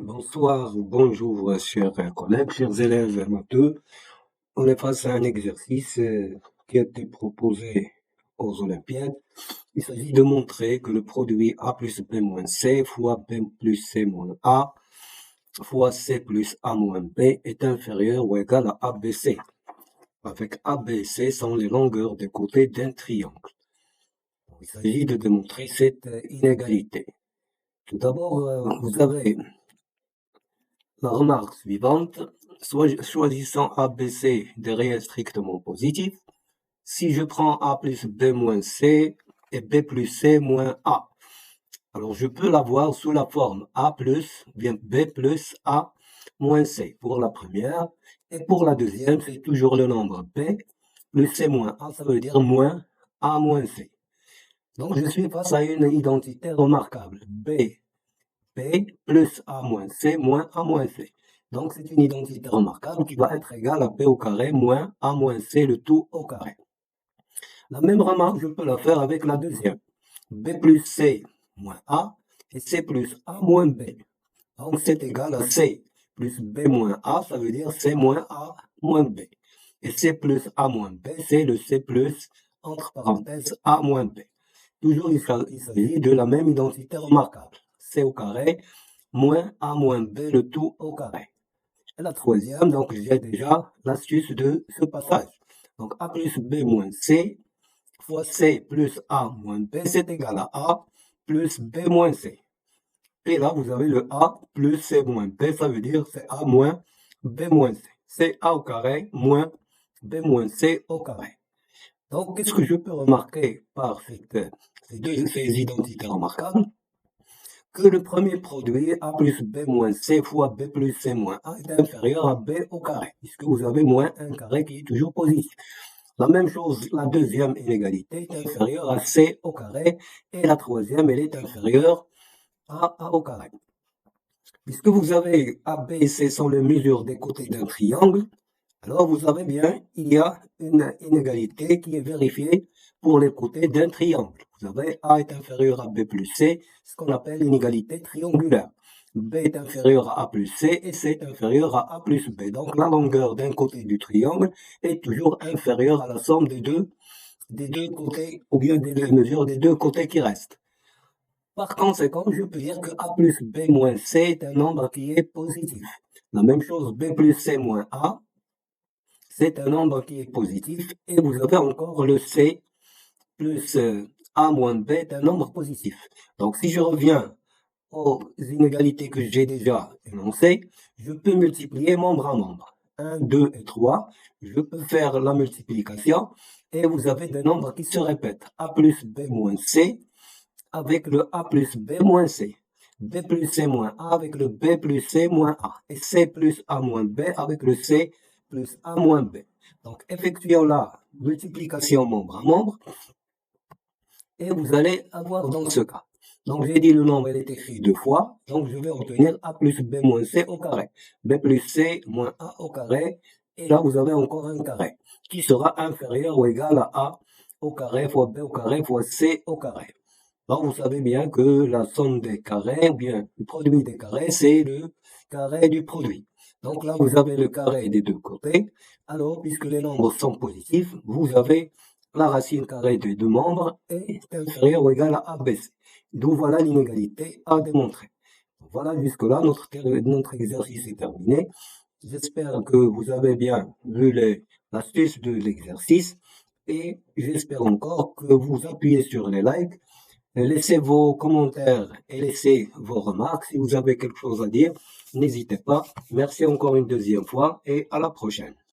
Bonsoir ou bonjour, chers collègues, chers élèves matheux. On est face à un exercice qui a été proposé aux Olympiades. Il s'agit de montrer que le produit A plus B moins C fois B plus C moins A fois C plus A moins B est inférieur ou égal à ABC, avec ABC sont les longueurs des côtés d'un triangle. Il s'agit de démontrer cette inégalité. Tout d'abord, vous avez la remarque suivante, choisissant ABC des réels strictement positifs, si je prends A plus B moins C et B plus C moins A, alors je peux l'avoir sous la forme A plus, bien B plus A moins C pour la première, et pour la deuxième, c'est toujours le nombre B plus C moins A, ça veut dire moins A moins C. Donc je suis face à une identité remarquable, B plus A moins C moins A moins C. Donc c'est une identité remarquable qui va être égale à B au carré moins A moins C le tout au carré. La même remarque, je peux la faire avec la deuxième. B plus C moins A et C plus A moins B. Donc c'est égal à C plus B moins A, ça veut dire C moins A moins B. Et C plus A moins B, c'est le C plus, entre parenthèses, A moins B. Toujours il s'agit de la même identité remarquable. C au carré moins A moins B le tout au carré. Et la troisième, donc j'ai déjà l'astuce de ce passage. Donc A plus B moins C fois C plus A moins B, c'est égal à A plus B moins C. Et là, vous avez le A plus C moins B, ça veut dire c'est A moins B moins C. C'est A au carré moins B moins C au carré. Donc, qu'est-ce que je peux remarquer par ces identités remarquables? Que le premier produit A plus B moins C fois B plus C moins A est inférieur à B au carré, puisque vous avez moins un carré qui est toujours positif. La même chose, la deuxième inégalité est inférieure à C au carré, et la troisième, elle est inférieure à A au carré. Puisque vous avez A, B et C sont les mesures des côtés d'un triangle, alors vous savez bien, il y a une inégalité qui est vérifiée pour les côtés d'un triangle. Vous avez A est inférieur à B plus C, ce qu'on appelle l'inégalité triangulaire. B est inférieur à A plus C et C est inférieur à A plus B. Donc la longueur d'un côté du triangle est toujours inférieure à la somme des deux côtés, ou bien des mesures des deux côtés qui restent. Par conséquent, je peux dire que A plus B moins C est un nombre qui est positif. La même chose, B plus C moins A, c'est un nombre qui est positif, et vous avez encore le C plus A moins B est un nombre positif. Donc si je reviens aux inégalités que j'ai déjà énoncées, je peux multiplier membre à membre. 1, 2 et 3, je peux faire la multiplication, et vous avez des nombres qui se répètent. A plus B moins C avec le A plus B moins C. B plus C moins A avec le B plus C moins A. Et C plus A moins B avec le C plus A moins B. Donc, effectuons la multiplication membre à membre. Et vous allez avoir dans ce cas. Donc, j'ai dit le nombre, il est écrit deux fois. Donc, je vais obtenir A plus B moins C au carré. B plus C moins A au carré. Et là, vous avez encore un carré qui sera inférieur ou égal à A au carré fois B au carré fois C au carré. Donc, vous savez bien que la somme des carrés, ou bien le produit des carrés, c'est le carré du produit. Donc là, vous avez le carré des deux côtés. Alors, puisque les nombres sont positifs, vous avez la racine carrée des deux membres est inférieure ou égale à ABC. Donc voilà l'inégalité à démontrer. Voilà, jusque-là, notre exercice est terminé. J'espère que vous avez bien vu l'astuce de l'exercice, et j'espère encore que vous appuyez sur les likes. Laissez vos commentaires et laissez vos remarques. Si vous avez quelque chose à dire, n'hésitez pas. Merci encore une deuxième fois et à la prochaine.